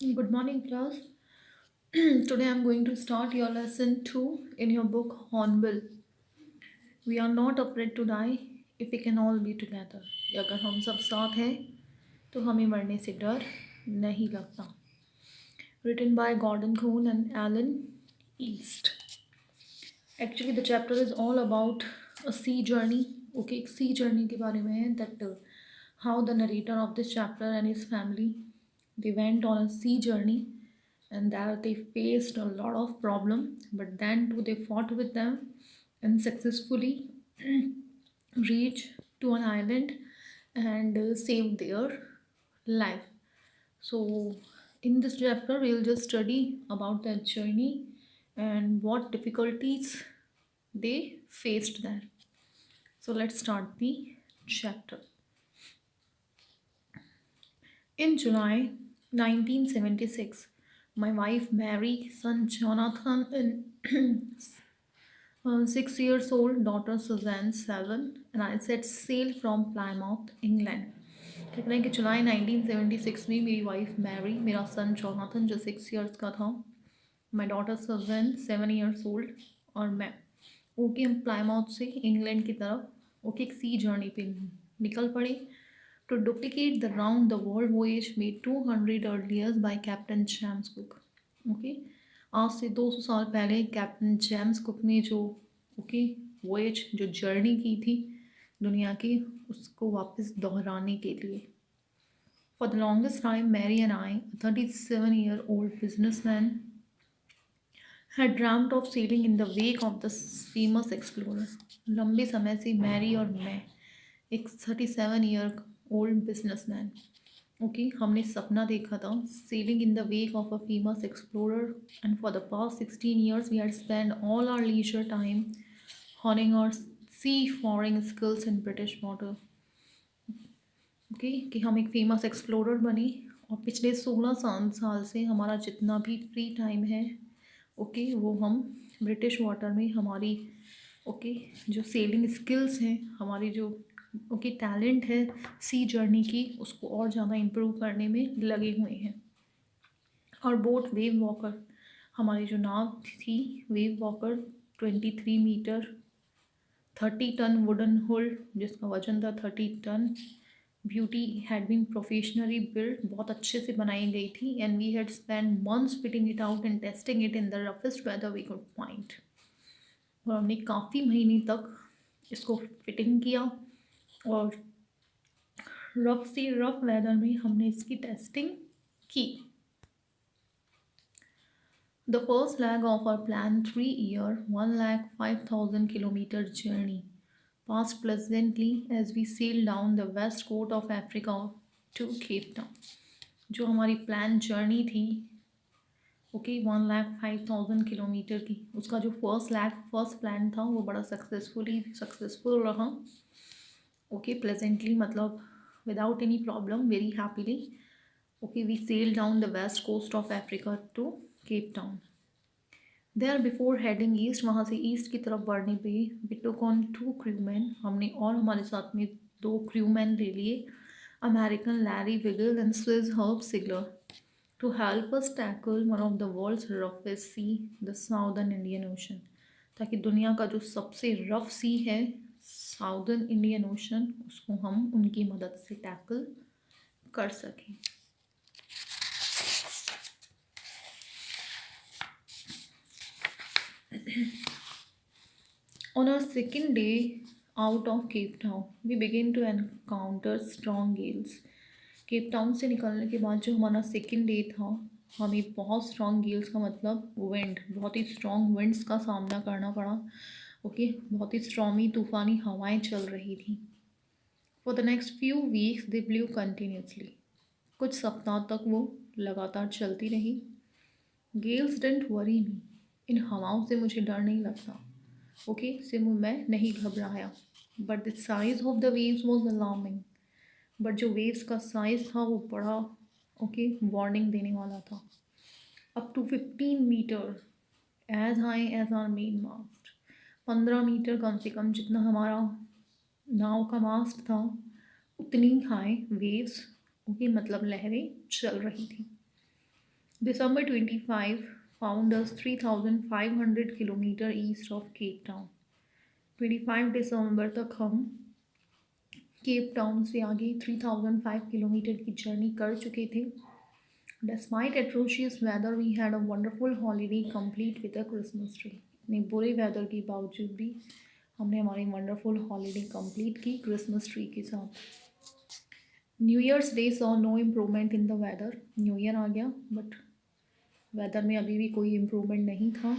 Good morning, class. Today I'm going to start your lesson 2 in your book Hornbill. We are not afraid to die if we can all be together. अगर हम सब साथ हैं तो हमें मरने से डर नहीं लगता. Written by Gordon Kuhn and Alan East. Actually, the chapter is all about a sea journey. Okay, एक sea journey के बारे में है that how the narrator of this chapter and his family they went on a sea journey and that they faced a lot of problem, but then too they fought with them and successfully reached to an island and saved their life. So, in this chapter, we'll just study about that journey and what difficulties they faced there. So, let's start the chapter. In July 1976, my wife Mary, son Jonathan, and 6 years old daughter Suzanne, 7, and I set sail from Plymouth, England. कहते हैं कि जुलाई 1976 में मेरी wife Mary, मेरा सन Jonathan जो 6 years का था, my daughter Sajjan 7 years old और मैं ओके हम प्लाईमाउथ से इंग्लैंड की तरफ ओके एक सी जर्नी पे निकल पड़े to duplicate the round the world voyage made 200 earlier by Captain James Cook. Okay आज से 200 साल पहले कैप्टन जेम्स कुक ने जो ओके वोएज जो जर्नी की थी दुनिया की उसको वापस दोहराने के लिए. For the longest time, Mary and I, a 37-year-old businessman, had dreamt of sailing in the wake of the famous explorer. लंबे समय से मैरी और मैं एक 37-year-old businessman ओके हमने सपना देखा था sailing in the wake of a famous explorer, and for the past 16 years we had spent all our leisure time honing our seafaring skills in British water. Okay कि हम एक famous explorer बने और पिछले 16 साल से हमारा जितना भी फ्री टाइम है ओके वो हम ब्रिटिश वाटर में हमारी ओके जो सेलिंग स्किल्स हैं हमारी जो ओके टैलेंट है सी जर्नी की उसको और ज़्यादा इम्प्रूव करने में लगे हुए हैं. और बोट वेव वॉकर हमारी जो नाव थी Wave Walker 23 metre 30 ton wooden hull जिसका वजन था 30 ton. Beauty had been professionally build बहुत अच्छे से बनाई गई थी and we had spend months fitting it out and testing it in the roughest weather we could find. और हमने काफ़ी महीने तक इसको फिटिंग किया और रफ से रफ वेदर में हमने इसकी टेस्टिंग की. The first leg of our plan 3 year 1,05,000 kilometer journey passed pleasantly as we sailed down the west coast of Africa to Cape Town. जो हमारी प्लान जर्नी थी ओके 1,05,000 किलोमीटर की उसका जो फर्स्ट प्लान था वो बड़ा सक्सेसफुल रहा. ओके प्लेजेंटली मतलब without any problem very happily okay we sail down the west coast of Africa to Cape Town. There before heading east वहाँ से ईस्ट की तरफ बढ़ने पे वी टुक ऑन 2 crewmen हमने और हमारे साथ में 2 crewmen ले लिए American Larry Vigil and Swiss Herb Seigler to help us tackle one of the world's roughest sea the southern Indian Ocean. ताकि दुनिया का जो सबसे रफ सी है साउदर्न इंडियन ओशन उसको हम उनकी मदद से टैकल कर सकें. On our second day out of Cape Town, we began to encounter strong gales. Cape Town से निकलने के बाद जो हमारा सेकेंड डे था हमें बहुत स्ट्रॉन्ग गेल्स का मतलब विंड बहुत ही स्ट्रॉन्ग विंड्स का सामना करना पड़ा. ओके बहुत ही स्ट्रॉमी तूफ़ानी हवाएं चल रही थी. For the next few weeks they blue continuously कुछ सप्ताह तक वो लगातार चलती रही. गेल्स डेंट वरी मी इन हवाओं से मुझे डर नहीं लगता ओके से मैं नहीं घबराया. But the size of the waves was alarming but जो वेव्स का साइज़ था वो बड़ा ओके वार्निंग देने वाला था. Up to 15 metre as high as our main mast 15 metre कम से कम जितना हमारा नाव का मास्ट था उतनी हाई वेव्स ओके मतलब लहरें चल रही थी. December 25 found us 3,500 kilometre east of Cape Town. 25 दिसंबर तक हम केप टाउन से आगे 3005 किलोमीटर की जर्नी कर चुके थे। Despite atrocious weather, we had a wonderful holiday complete with a Christmas tree. इतने बुरे वेदर के बावजूद भी हमने हमारी वंडरफुल हॉलीडे कंप्लीट की क्रिसमस ट्री के साथ। New Year's Day saw no improvement in the weather. New Year आ गया बट वेदर में अभी भी कोई इम्प्रूवमेंट नहीं था।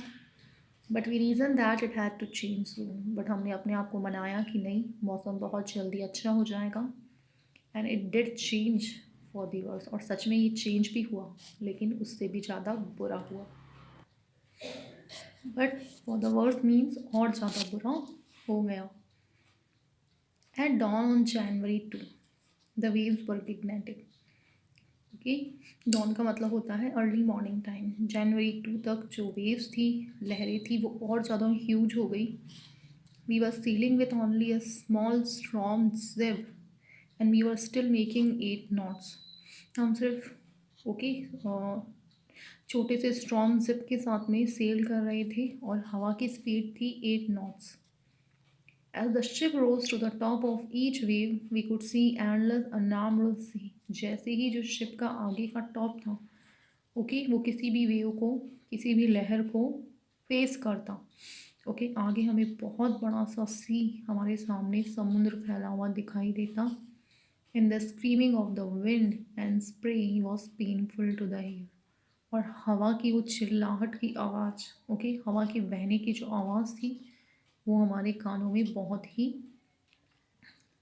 But we reason that it had to change soon. But हमने अपने आप को मनाया कि नहीं, मौसम बहुत जल्दी अच्छा हो जाएगा। And it did change for the worse. और सच में ये चेंज भी हुआ, लेकिन उससे भी ज़्यादा बुरा हुआ। But for the worse means और ज़्यादा बुरा हो गया। At dawn on January 2, the waves were gigantic. Okay, dawn का मतलब होता है अर्ली मॉर्निंग टाइम। जनवरी 2 तक जो वेव्स थी, लहरें थी, वो और ज़्यादा ह्यूज हो गई। We were sailing with only a small storm jib and we were still making 8 knots. हम सिर्फ छोटे से स्ट्रॉन्ग जिप के साथ में सेल कर रहे थे और हवा की स्पीड थी 8 knots. As the ship rose to the top of each wave, we could see endless enormous sea. जैसे ही जो शिप का आगे का टॉप था, वो किसी भी वेव को, किसी भी लहर को फेस करता। आगे हमें बहुत बड़ा सा सी, हमारे सामने समुद्र फैला हुआ दिखाई देता। And the screaming of the wind and spray was painful to the ear. और हवा की वो चिल्लाहट की आवाज़, हवा के बहने की जो आवाज़ थी, वो हमारे कानों में बहुत ही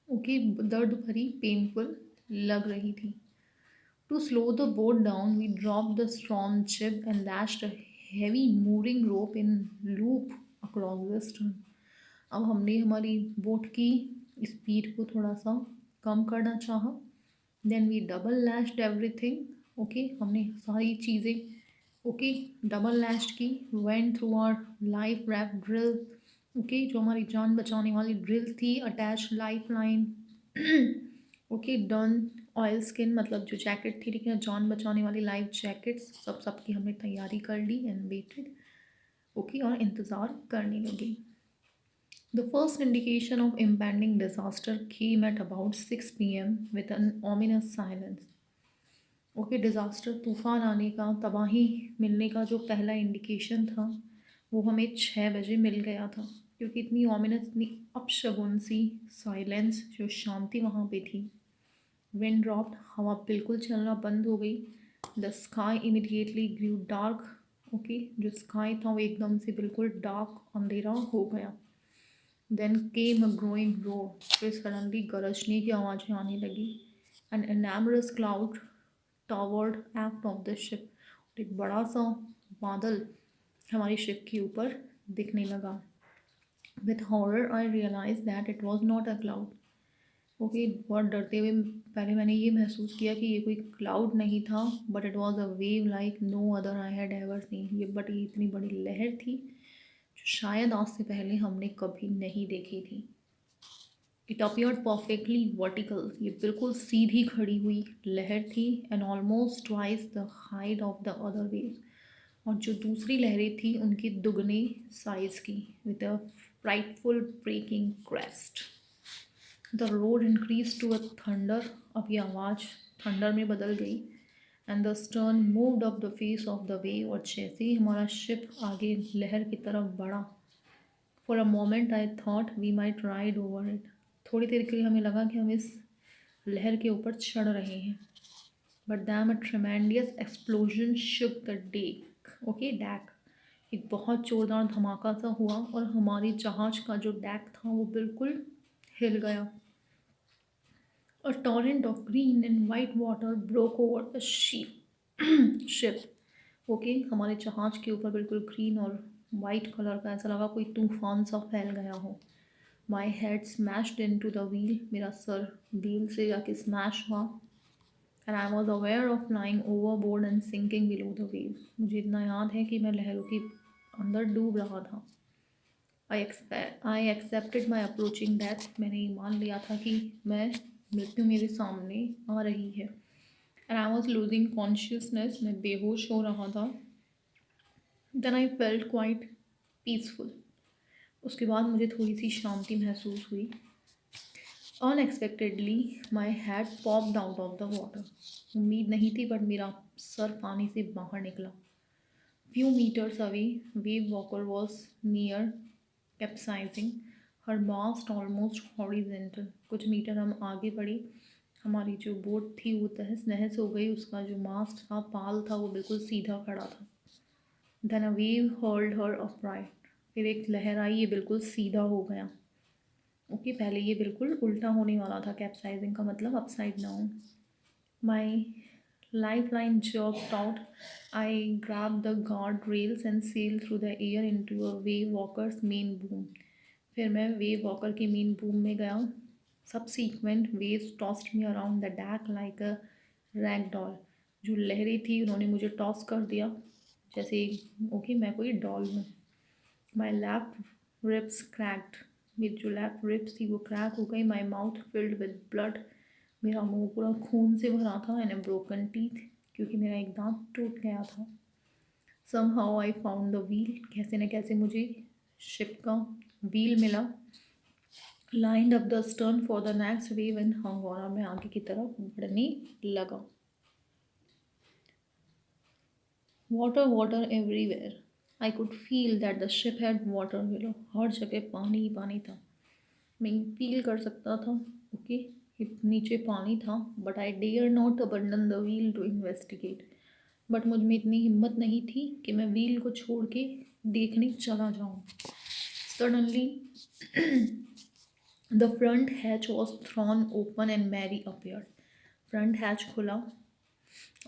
दर्द भरी, पेनफुल लग रही थी। To slow the boat down, we drop the strong jib and lashed a heavy mooring rope in loop across the stern. अब हमने हमारी बोट की स्पीड को थोड़ा सा कम करना चाहा। Then we double lashed everything. हमने सारी चीज़ें डबल लैश्ड की। Went through our life wrap drill. जो हमारी जान बचाने वाली ड्रिल थी, attach life line. Don oil skin, मतलब जो जैकेट थी, ठीक है, जान बचाने वाली लाइफ जैकेट्स, सब की हमने तैयारी कर ली एंड वेटेड। और इंतज़ार करने लगे। The first indication of impending disaster came at about 6 p.m. with an ominous silence. Disaster, तूफान आने का, तबाही मिलने का जो पहला इंडिकेशन था, वो हमें 6 बजे मिल गया था। क्योंकि इतनी ओमिनस, इतनी अपशगुन सी साइलेंस, जो शांति वहाँ पे थी। विंड ड्रॉप्ड, हवा बिल्कुल चलना बंद हो गई। The sky immediately grew dark. जो स्काई था वो एकदम से बिल्कुल डार्क, अंधेरा हो गया। Then came a growing roar, फिर सडनली गरजने की आवाज़ें आने लगी। An enormous cloud toward aft of the ship, एक बड़ा सा बादल हमारी शिप के ऊपर दिखने लगा। With horror I realize that it was not a cloud. बहुत डरते हुए पहले मैंने ये महसूस किया कि ये कोई क्लाउड नहीं था, but it was a wave like no other I had ever seen. ये इतनी बड़ी लहर थी जो शायद आज से पहले हमने कभी नहीं देखी थी। इट अपीयर्ड परफेक्टली वर्टिकल, ये बिल्कुल सीधी खड़ी हुई लहर थी। And almost twice the height of the other waves, और जो दूसरी लहरें थी उनकी दुगने साइज की। With a frightful breaking crest, the road increase to a thunder, अब ये आवाज़ थंडर में बदल गई। And the stern moved up the face of the wave, और जैसे ही हमारा शिप आगे लहर की तरफ बढ़ा, for a moment I thought we might ride over it. थोड़ी देर के लिए हमें लगा कि हम इस लहर के ऊपर चढ़ रहे हैं। But then a tremendous explosion shook the deck. एक बहुत जोरदार धमाका सा हुआ और हमारी जहाज का जो डैक था वो बिल्कुल हिल गया। A torrent of green and white water broke over the ship. हमारे जहाज के ऊपर बिल्कुल ग्रीन और वाइट कलर का, ऐसा लगा कोई तूफान सा फैल गया हो। My head smashed into the wheel, मेरा सर व्हील से जाके स्मैश हुआ। And I was aware of flying overboard and sinking below the waves. मुझे इतना याद है कि मैं लहरों के अंदर डूब रहा था। I accepted my approaching death. मैंने ये मान लिया था कि मृत्यु मेरे सामने आ रही है। And I was losing consciousness, मैं बेहोश हो रहा था. Then I felt quite peaceful. उसके बाद मुझे थोड़ी सी शांति महसूस हुई. Unexpectedly my head popped out of the water. उम्मीद नहीं थी बट मेरा सर पानी से बाहर निकला. Few meters away, wave walker was near capsizing, her mast almost horizontal. कुछ मीटर हम आगे बढ़े, हमारी जो बोट थी वो तहस नहस हो गई. उसका जो मास्ट था, पाल था, वो बिल्कुल सीधा खड़ा था. Then a wave hurled her upright. फिर एक लहर आई, ये बिल्कुल सीधा हो गया. ओके, पहले ये बिल्कुल उल्टा होने वाला था. कैप्साइजिंग का मतलब upside down. My lifeline jerked out. I grabbed the guardrails and sailed through the air into a wave walker's main boom. फिर मैं वेव वॉकर के मेन बूम में गया. Subsequent waves tossed me around the deck like a rag doll. जो लहरें थी उन्होंने मुझे टॉस कर दिया जैसे ओके मैं कोई डॉल हूँ. My left ribs cracked. मेरी जो लेफ्ट रिब्स थी वो क्रैक हो गई. My mouth filled with blood. मेरा मुंह पूरा खून से भरा था. एंड ब्रोकन टीथ, क्योंकि मेरा एक दांत टूट गया था. somehow I found the wheel. कैसे न कैसे मुझे शिप का व्हील मिला. lined up the stern for the next wave and hung on. और मैं आगे की तरफ बढ़ने लगा. water everywhere. I could feel that the ship had water below. हर जगह पानी ही पानी था. मैं फील कर सकता था ओके कि नीचे पानी था. But I dare not abandon the wheel to investigate. बट मुझ में इतनी हिम्मत नहीं थी कि मैं व्हील को छोड़ के देखने चला जाऊं. Suddenly the front hatch was thrown open and Mary appeared. Front hatch खुला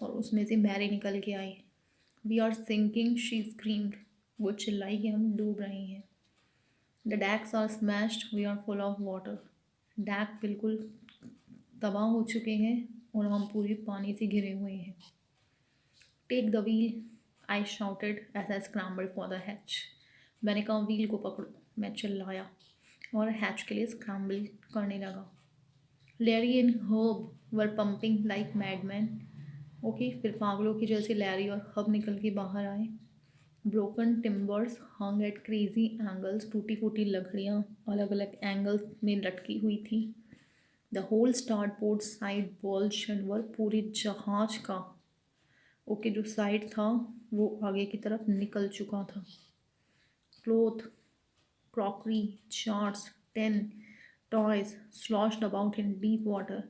और उसमें से मैरी निकल के आई. We are sinking, she screamed. वो चिल्लाई कि हम डूब रहे हैं. The decks are smashed, we are full of water. Deck बिल्कुल तबाह हो चुके हैं और हम पूरे पानी से घिरे हुए हैं. Take the wheel, I shouted as I scrambled for the hatch. मैंने कहा व्हील को पकड़ो, मैं चिल्लाया और हैच के लिए स्क्रैम्बल करने लगा. Larry and Herb were pumping like madman. Okay, फिर पागलों की जैसे लैरी और हब निकल के बाहर आए. ब्रोकन टिम्बर्स हंग एट क्रेजी एंगल्स. टूटी फूटी लकड़ियाँ अलग अलग एंगल्स में लटकी हुई थी. द होल स्टार्टबोर्ड साइड बॉल्ज एंड वर. पूरे जहाज का ओके जो साइड था वो आगे की तरफ निकल चुका था. Cloth, crockery, charts, ten, toys sloshed about in deep water.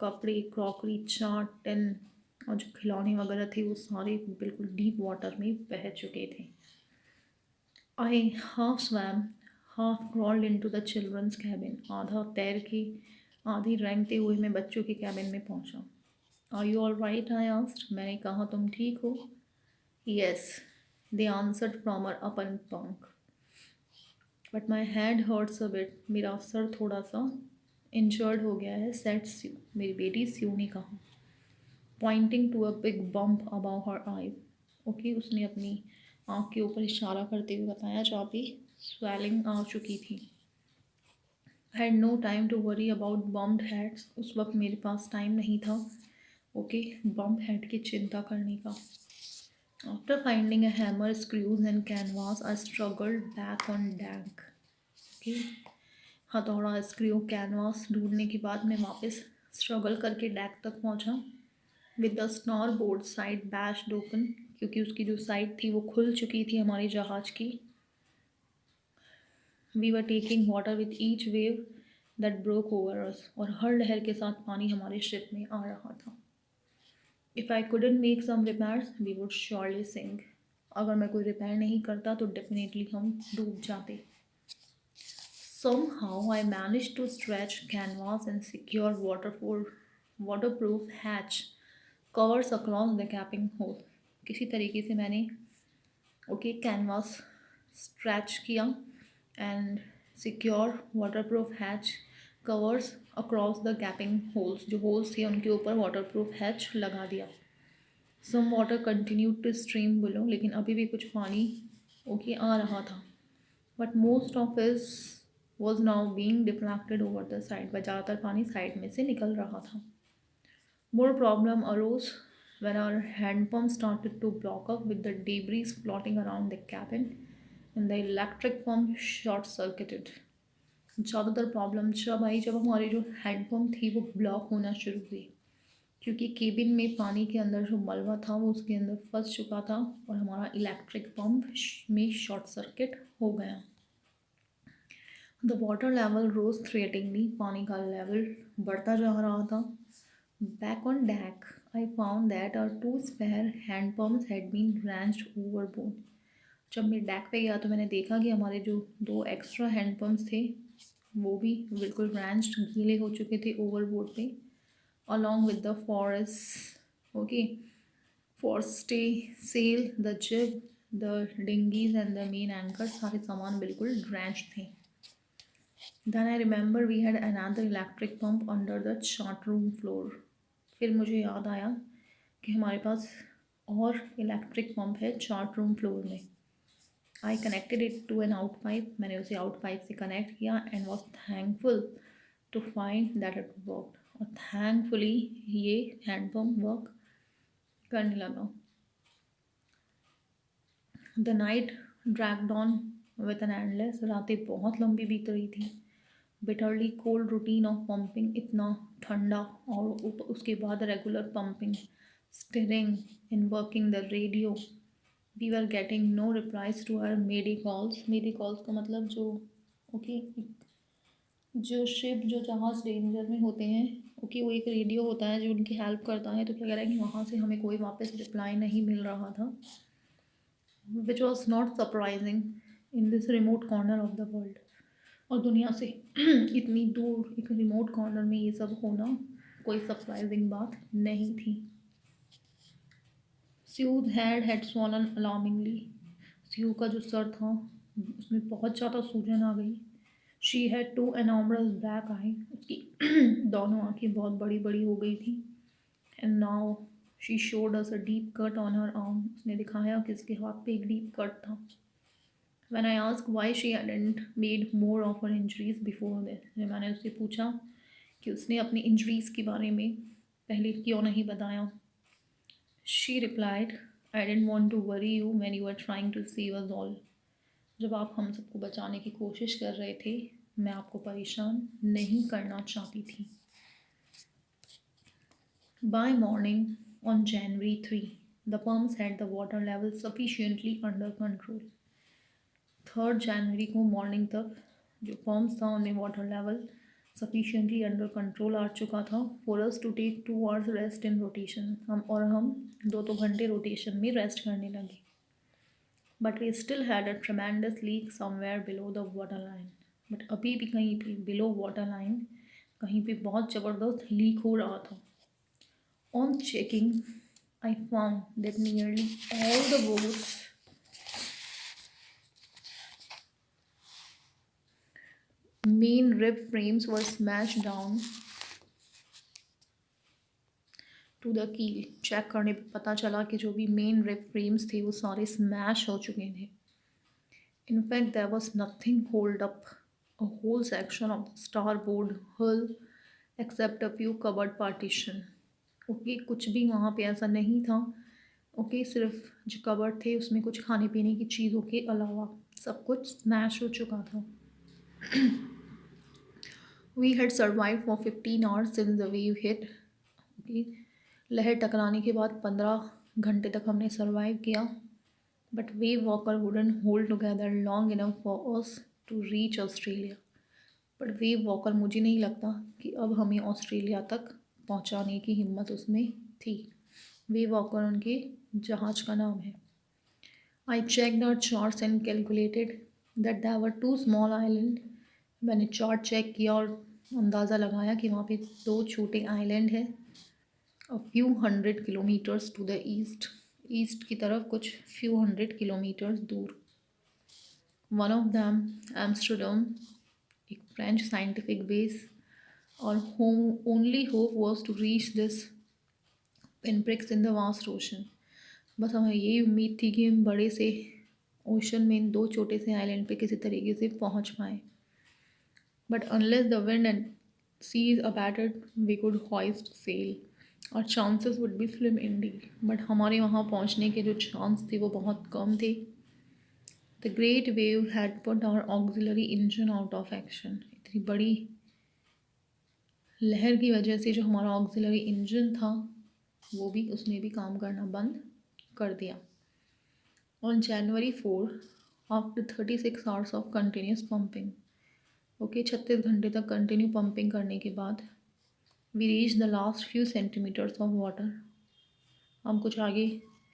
कपड़े, क्रॉकरी, चार्ट, टेन और जो खिलौने वगैरह थे वो सारे बिल्कुल डीप वाटर में बह चुके थे. I half swam, half crawled into the children's cabin. आधा तैर के आधी रेंगते हुए मैं बच्चों के कैबिन में पहुंचा. Are you all right, I asked. मैंने कहा तुम ठीक हो. Yes, they answered from er upon bunk. But my head hurts a bit. मेरा सर थोड़ा सा इंजर्ड हो गया है. सेट स्यू, मेरी बेटी स्यू ने कहा. Pointing to a big bump above her eyes. Okay, उसने अपनी आँख के ऊपर इशारा करते हुए बताया जहाँ पे स्वेलिंग आ चुकी थी. I had no time to worry about bumped heads. उस वक्त मेरे पास टाइम नहीं था ओके बम्प हेड की चिंता करने का. After finding a hammer, screws and canvas, I struggled back on deck. Okay, हथौड़ा, स्क्रू, कैनवास ढूंढने के बाद मैं वापस स्ट्रगल करके डैक तक पहुंचा. With the starboard side bashed open, क्योंकि उसकी जो साइड थी वो खुल चुकी थी हमारे जहाज की. We were taking water with each wave that broke over us. और हर लहर के साथ पानी हमारे शिप में आ रहा था. If I couldn't make some repairs we would surely sink. अगर मैं कोई रिपेयर नहीं करता तो डेफिनेटली हम डूब जाते. Somehow I managed to stretch canvas and secure waterproof hatch covers across the gaping hole. किसी तरीके से मैंने ओके कैनवास स्ट्रैच किया and secure waterproof hatch covers across the gaping holes. जो होल्स थे उनके ऊपर वाटरप्रूफ हैच लगा दिया. Some water continued to stream below. लेकिन अभी भी कुछ पानी ओके आ रहा था. But most of is was now being deflected over the side. व ज़्यादातर पानी साइड में से निकल रहा था. More problem arose when our hand pump started to block up with the debris floating around the cabin and the electric pump short circuited. ज़्यादातर problem जब आई जब हमारी जो हैंड पंप थी वो ब्लॉक होना शुरू हुई, क्योंकि केबिन में पानी के अंदर जो मलबा था वो उसके अंदर फंस चुका था और हमारा इलेक्ट्रिक पंप में शॉर्ट सर्किट हो गया। The water level rose threateningly, पानी का लेवल बढ़ता जा रहा था। Back on deck I found that our two spare hand pumps had been drenched overboard. जब मैं डैक पे गया तो मैंने देखा कि हमारे जो दो एक्स्ट्रा हैंड पम्प्स थे वो भी बिल्कुल ड्रेंच्ड, गीले हो चुके थे ओवरबोर्ड पे, along with the forest. Okay, for stay sail, the jib, the dinghies and the main anchor, सारे सामान बिल्कुल ड्रेंच्ड थे। Then I remember we had another electric pump under the chart room floor. फिर मुझे याद आया कि हमारे पास और इलेक्ट्रिक पंप है चार्ट रूम फ्लोर में। I connected it to an out pipe, मैंने उसे आउट पाइप से कनेक्ट किया and was thankful to find that it work. और थैंकफुली ये हैंड पम्प वर्क करने लगा। The night dragged on with an endless, रातें बहुत लंबी बीत रही थी। Bitterly cold routine of pumping, इतना ठंडा, और उसके बाद regular pumping, stirring in working the radio. We are getting no replies to our mayday calls. Mayday calls का मतलब जो ओके जो शिप जो जहाज़ डेंजर में होते हैं, ओके वो एक रेडियो होता है जो उनकी हेल्प करता है। तो क्या कह रहा है कि वहाँ से हमें कोई वापस रिप्लाई नहीं मिल रहा था, which was not surprising in this remote corner of the world. और दुनिया से इतनी दूर एक रिमोट कॉर्नर में ये सब होना कोई सरप्राइजिंग बात नहीं थी। स्यूज हैड स्वॉलन अलार्मिंगली, स्यू का जो सर था उसमें बहुत ज़्यादा सूजन आ गई। शी हैड टू एनॉमरस ब्लैक आई, उसकी दोनों आंखें बहुत बड़ी बड़ी हो गई थी। And now she showed us a deep cut on her arm, उसने दिखाया कि उसके हाथ पे एक डीप कट था। When I asked why she hadn't made more of her injuries before this, जब मैंने उससे पूछा कि उसने अपनी इंजरीज के बारे में पहले क्यों नहीं बताया, she replied, I didn't want to worry you when you were trying to save us all. जब आप हम सबको बचाने की कोशिश कर रहे थे, मैं आपको परेशान नहीं करना चाहती थी। By morning on January 3, the pumps had the water level sufficiently under control. 3 जनवरी को मॉर्निंग तक जो पम्प्स था उनमें water level sufficiently under control आ चुका था for us to take 2 hours rest in rotation. हम 2-2 घंटे रोटेशन में रेस्ट करने लगे। But we still had a tremendous leak somewhere below the water line, but अभी भी कहीं पे बिलो वाटर लाइन कहीं पे बहुत ज़बरदस्त लीक हो रहा था। On checking I found that nearly all the boards main rib frames were smashed down to the keel। Check करने पे पता चला कि जो भी मेन रिब फ्रेम्स थे वो सारे स्मैश हो चुके थे। In fact there was nothing hold up a whole section of the starboard hull except a few covered partition. Okay, कुछ भी वहाँ पे ऐसा नहीं था। ओके, सिर्फ जो कवर्ड थे उसमें कुछ खाने पीने की चीज़ों के अलावा सब कुछ स्मैश हो चुका था। We had survived for 15 hours since the wave hit. Okay. लहर टकराने के बाद 15 घंटे तक हमने सर्वाइव किया। But Wave Walker wouldn't hold together long enough for us to reach Australia. But Wave Walker मुझे नहीं लगता कि अब हमें ऑस्ट्रेलिया तक पहुंचाने की हिम्मत उसमें थी। वेव वॉकर उनके जहाज का नाम है। I checked our charts and calculated that there were 2 small island. मैंने चार्ट चेक किया और अंदाज़ा लगाया कि वहाँ पे 2 छोटे आइलैंड हैं, a few 100 kilometres to the east, east की तरफ कुछ फ्यू 100 किलोमीटर्स दूर। वन ऑफ दैम एम्स्टरडम, एक फ्रेंच साइंटिफिक बेस, और home only hope was to reach this pinpricks in the vast ocean. बस हमें यही उम्मीद थी कि हम बड़े से ओशन में इन 2 छोटे से आइलैंड पे किसी तरीके से पहुँच पाएँ। But unless the wind and seas abated, we could hoist sail. और chances would be slim Indeed, but हमारे वहाँ पहुँचने के जो चांस थे वो बहुत कम थे। The great wave had put our auxiliary engine out of action. इतनी बड़ी लहर की वजह से जो हमारा ऑक्सिलरी इंजन था वो भी उसने भी काम करना बंद कर दिया। On January 4, after 36 hours of continuous pumping, okay 36 घंटे तक कंटिन्यू पंपिंग करने के बाद we reach the last few centimetres of water. हम कुछ आगे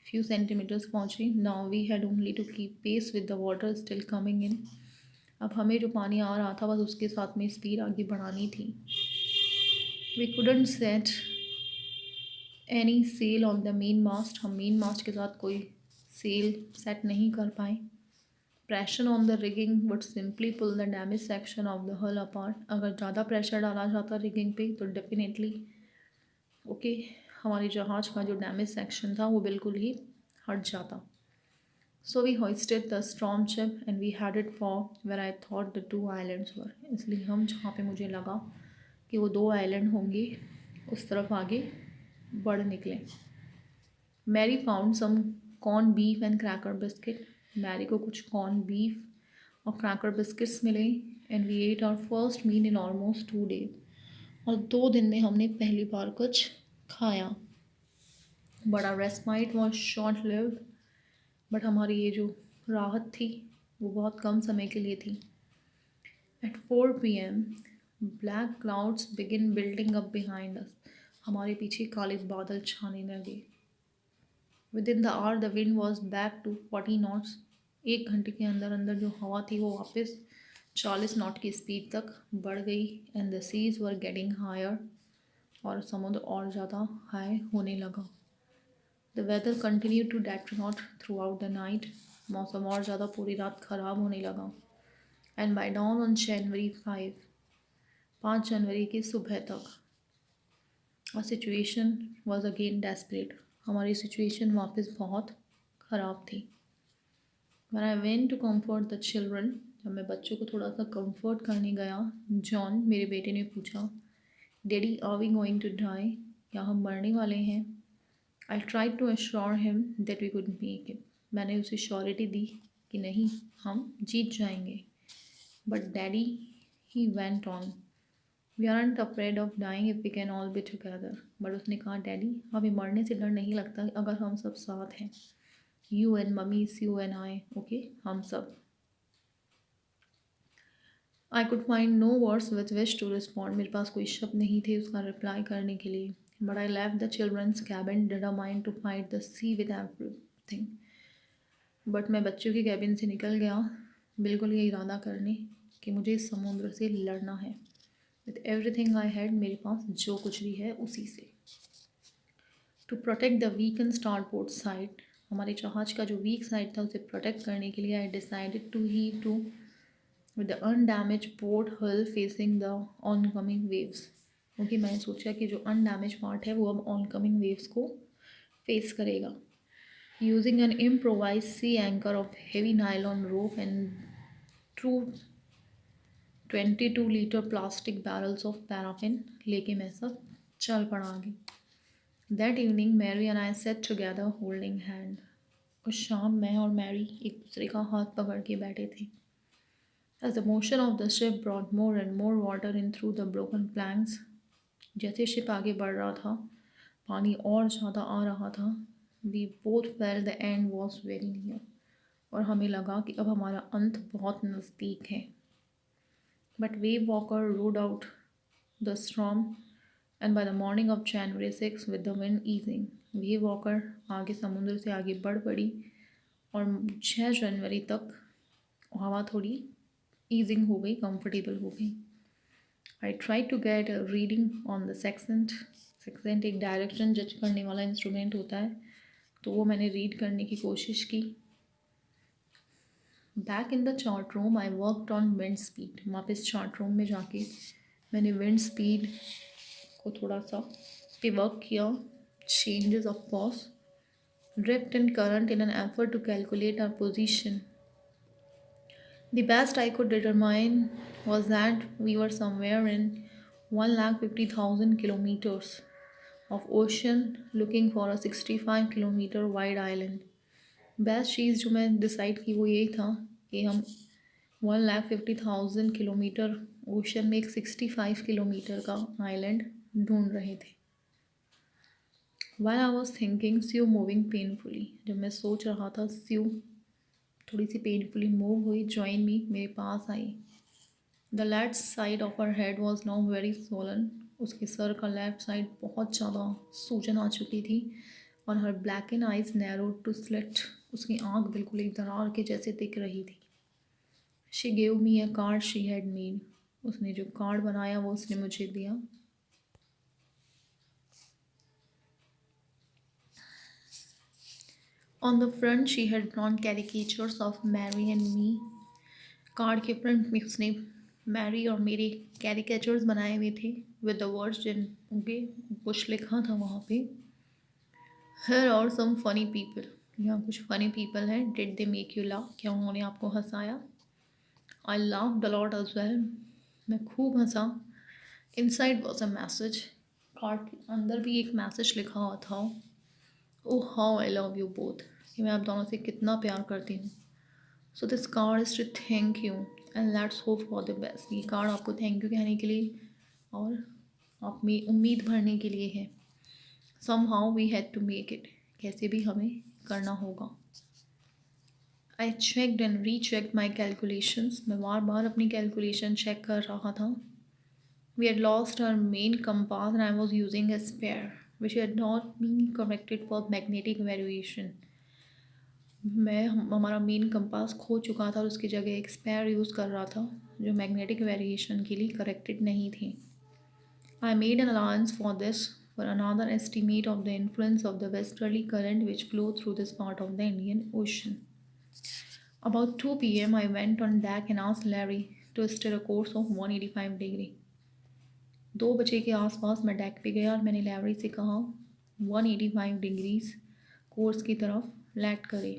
फ्यू सेंटीमीटर्स पहुँचे। Now we had only to keep pace with the water still coming in. अब हमें जो पानी आ रहा था बस उसके साथ में स्पीड आगे बढ़ानी थी। We couldn't set any sail on the main mast. हम मेन मास्ट के साथ कोई सेल सेट नहीं कर पाए। Pressure on the rigging would simply pull the damage section of the hull apart. अगर ज़्यादा प्रेशर डाला जाता रिगिंग पे तो डेफिनेटली ओके हमारी जहाज़ का जो डैमेज सेक्शन था वो बिल्कुल ही हट जाता। So we hoisted the storm ship and we headed for where I thought the two islands were. इसलिए हम जहाँ पे मुझे लगा कि वो दो आइलैंड होंगे उस तरफ आगे बढ़ निकले। Mary found some corn beef and cracker biscuit. Mary को कुछ कॉर्न बीफ और क्रैकर बिस्किट्स मिले। And we ate our first meal in almost 2 days। और 2 दिन में हमने पहली बार कुछ खाया। But our respite was short lived. But हमारी ये जो राहत थी वो बहुत कम समय के लिए थी। At 4 p.m. Black clouds begin building up behind us. हमारे पीछे काले बादल छाने लगे। Within the hour the wind was back to 40 knots। 1 घंटे के अंदर अंदर जो हवा थी वो वापस 40 knot की स्पीड तक बढ़ गई। And the seas were getting higher. और समुद्र और ज़्यादा हाई होने लगा। The weather continue to deteriorate throughout the night. मौसम और ज़्यादा पूरी रात ख़राब होने लगा। And by dawn on January 5, 5 जनवरी की सुबह तक और सिचुएशन वॉज अगेन डेस्परेट। हमारी सिचुएशन वापस बहुत ख़राब थी। When I went to comfort the children, जब मैं बच्चों को थोड़ा सा कंफर्ट करने गया, जॉन मेरे बेटे ने पूछा, daddy are we going to die? क्या हम मरने वाले हैं? I try to assure him that we could make it. मैंने उसे श्योरिटी दी कि नहीं हम जीत जाएंगे। But daddy he went on, we aren't afraid of dying if we can all be together. But उसने कहा डैडी हमें मरने से डर नहीं लगता अगर हम सब साथ हैं। You and mummy, you and I, okay हम सब। I could find no words with wish to respond. मेरे पास कोई शब्द नहीं थे उसका रिप्लाई करने के लिए। But I left the children's cabin determined to fight the sea with everything. But मैं बच्चों के कैबिन से निकल गया बिल्कुल ये इरादा करने कि मुझे इस समुद्र से लड़ना है। विद एवरीथिंग आई हैड, मेरे पास जो कुछ भी है उसी से। To protect the weakened starboard side, हमारे जहाज का जो वीक साइड था उसे प्रोटेक्ट करने के लिए I decided to heave to with the undamage port hull facing the oncoming waves. क्योंकि मैंने सोचा कि जो अनडैमेज पार्ट है वो अब ऑनकमिंग वेव्स को फेस करेगा। Using an improvise sea anchor of heavy nylon rope and two 22 litre plastic barrels of paraffin लेके मैं सब चल पड़ा आगे। That evening Mary and I set together holding hand. उस शाम मैं और मैरी एक दूसरे का हाथ पकड़ के बैठे थे। As the motion of the ship brought more and more water in through the broken planks, जैसे शिप आगे बढ़ रहा था पानी और ज़्यादा आ रहा था। We both felt the end was very near। और हमें लगा कि अब हमारा अंत बहुत नज़दीक है। But wave walker rode out the storm and by the morning of January 6 with the wind easing, wave walker आगे समुद्र से आगे बढ़ पड़ी और 6 जनवरी तक हवा थोड़ी ईजिंग हो गई, कंफर्टेबल हो गई। I try to get reading on the sextant. Sextant एक डायरेक्शन जज करने वाला इंस्ट्रूमेंट होता है, तो वो मैंने रीड करने की कोशिश की। Back in the chart room I worked on wind speed. वापस चार्ट रूम में जाके मैंने विंड स्पीड को थोड़ा सा पे वर्क किया। Changes of course, drift and current in an effort to calculate our position. The best I could determine was that we were somewhere in 1,50,000 kilometers of ocean looking for a 65 kilometre wide island. Best चीज़ जो मैं decide की वो यही था कि हम 1,50,000 kilometre ocean में एक 65 किलोमीटर का आइलैंड ढूंढ रहे थे। While I was thinking, Sue moving painfully, जब मैं सोच रहा था Sue थोड़ी सी पेनफुली मूव हुई, ज्वाइन मी, मेरे पास आई। The left side of her head was now very swollen, उसके सर का लेफ्ट साइड बहुत ज़्यादा सूजन आ चुकी थी। और her black and eyes narrow to slit, उसकी आँख बिल्कुल एक दरार के जैसे दिख रही थी। She gave me a card she had made, उसने जो कार्ड बनाया वो उसने मुझे दिया। On the front she had drawn caricatures of Mary and me, card के फ्रंट में उसने मैरी और मेरे कैरिकेचर्स बनाए हुए थे विद द वर्ड्स जिनके कुछ लिखा था वहाँ पे। हियर और सम फनी पीपल, यहाँ कुछ फनी पीपल हैं। Did they make you laugh, क्या उन्होंने आपको हंसाया? I laughed a lot as well, मैं खूब हंसा। Inside was a message, card के अंदर भी एक मैसेज लिखा हुआ था। Oh how I love you both, कि मैं आप दोनों से कितना प्यार करती हूँ। So this card is to thank you and let's hope for the best, ये कार्ड आपको थैंक यू कहने के लिए और आप में उम्मीद भरने के लिए है। Somehow we had to make it, कैसे भी हमें करना होगा। I checked and rechecked my calculations, मैं बार बार अपनी कैलकुलेशन चेक कर रहा था। We had lost our main compass and I was using a spare which had not been corrected for magnetic variation, हमारा मेन कंपास खो चुका था और उसकी जगह एक स्पेयर यूज़ कर रहा था जो मैग्नेटिक वेरिएशन के लिए करेक्टेड नहीं थी। I made an allowance for this for another estimate of the influence of the westerly current which flow through this part of the Indian ocean. About 2 p.m. I went on deck and asked Larry to steer a course of 185 degree. 2 बजे के आसपास मैं deck पे गया और मैंने Larry से कहा 185 डिग्रीज कोर्स की तरफ लेट करे।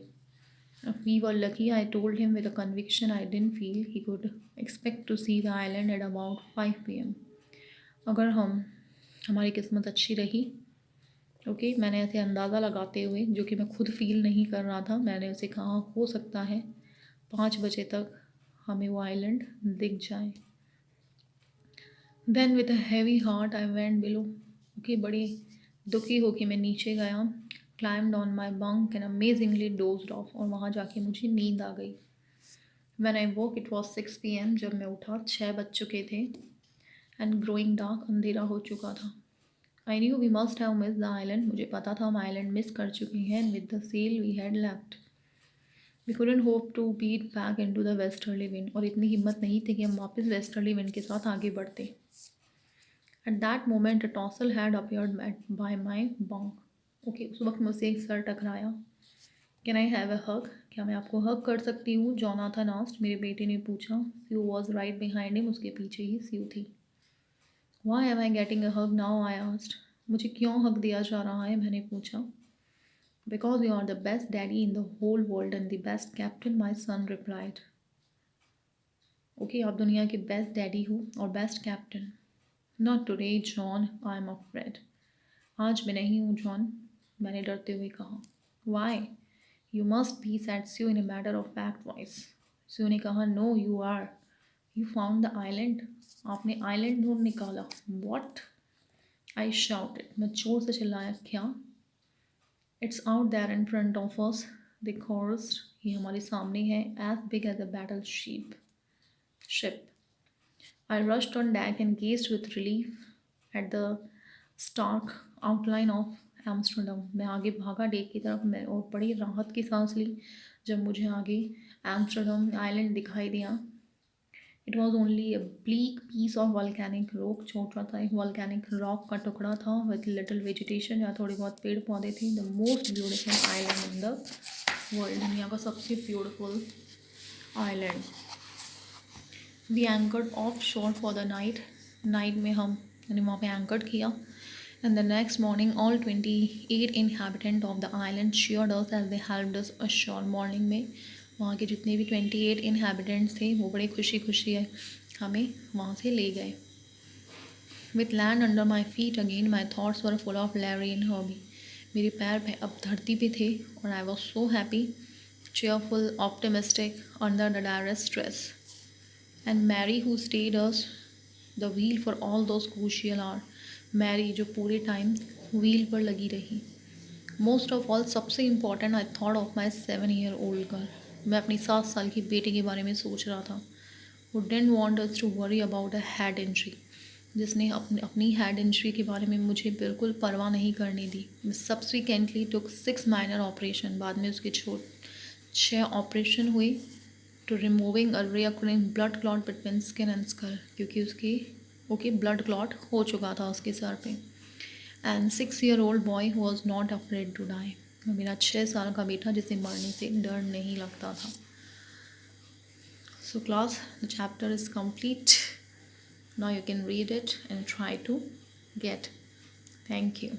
If we were lucky, I told him with a conviction I didn't feel he could expect to see the island at about 5 p.m. अगर हमारी किस्मत अच्छी रही, ओके, मैंने ऐसे अंदाज़ा लगाते हुए जो कि मैं खुद फील नहीं कर रहा था, मैंने उसे कहा हो सकता है 5 बजे तक हमें वो आइलैंड दिख जाए। Then with a heavy heart I went below, okay, बड़ी दुखी होके मैं नीचे गया। Climbed on my bunk and amazingly dozed off, और वहाँ जाके मुझे नींद आ गई। When I woke it was 6 p.m. जब मैं उठा 6 बज चुके थे एंड ग्रोइंग डार्क, अंधेरा हो चुका था। I knew we must have miss the island, मुझे पता था हम आइलैंड मिस कर चुके हैं। With the sail we had left we couldn't hope to beat back into the westerly wind, और इतनी हिम्मत नहीं थी कि हम वापस वेस्टर्ली विंड के साथ आगे बढ़ते। At that moment a tousled head appeared by my bunk, okay, उस वक्त मुझसे एक सर टकराया। कैन आई हैव अ हग, क्या मैं आपको हग कर सकती हूँ? जोनाथन आस्क्ड, मेरे बेटे ने पूछा। Sue was right behind him, उसके पीछे ही स्यू थी। Why am I getting a hug now, I asked, मुझे क्यों हग दिया जा रहा है? मैंने पूछा। Because you are the best daddy in the whole world and the best captain, my son replied. Okay, आप दुनिया के बेस्ट डैडी हो और best captain. Not today John, I am afraid, आज मैं नहीं हूँ जॉन, मैंने डरते हुए कहा। Why you must be, said Sue in a matter of fact voice. Sue ने कहा, no you are, you found the island, आपने आइलैंड ढूंढ निकाला। वॉट, आई शाउटेड, मैं जोर से चिल्लाया, क्या? It's out there in front of us, the course, ये हमारे सामने है, as big as a battleship. I rushed on deck and gazed with relief at the stark outline of Amsterdam. मैं आगे भागा डेक की तरफ, मैं और बड़ी राहत की सांस ली जब मुझे आगे एम्स्टर्डम आइलैंड दिखाई दिया। It was only a bleak piece of volcanic rock, छोटा सा एक वॉल्केनिक रॉक का टुकड़ा था विद लिटिल वेजिटेशन, जहाँ थोड़े बहुत पेड़ पौधे थे। The most beautiful island in the world, दुनिया का सबसे beautiful island. We anchored off shore for the night, night में हमने वहाँ पे एंकर्ड किया। And the next morning all 28 inhabitant of the island cheered us as they helped us ashore। Morning में वहाँ के जितने भी 28 इनहेबिटेंट्स थे वो बड़े खुशी खुशी हमें वहाँ से ले गए। With land under my feet again, my thoughts were full of Larry and Herbie. मेरे पैर अब धरती पे थे और I was so happy, cheerful, optimistic, under the direst stress. And Mary who stayed us the wheel for all those crucial hours. Mary जो पूरे time wheel पर लगी रही. मोस्ट ऑफ ऑल सबसे important I thought of my 7-year-old girl. मैं अपनी 7 साल की बेटी के बारे में सोच रहा था. वो didn't want us to worry about a head injury. जिसने अपनी हेड इंजरी के बारे में मुझे बिल्कुल परवाह नहीं करने दी. Subsequently took 6 minor operation. बाद में उसके 6 ऑपरेशन हुए to removing a recurring blood clot between skin and skull. क्योंकि उसकी ब्लड क्लॉट हो चुका था उसके सर पे. And 6-year-old boy who was not afraid to die. मेरा 6 साल का बेटा जिसे मरने से डर नहीं लगता था. So class, the chapter is complete. Now you can read it and try to get. Thank you.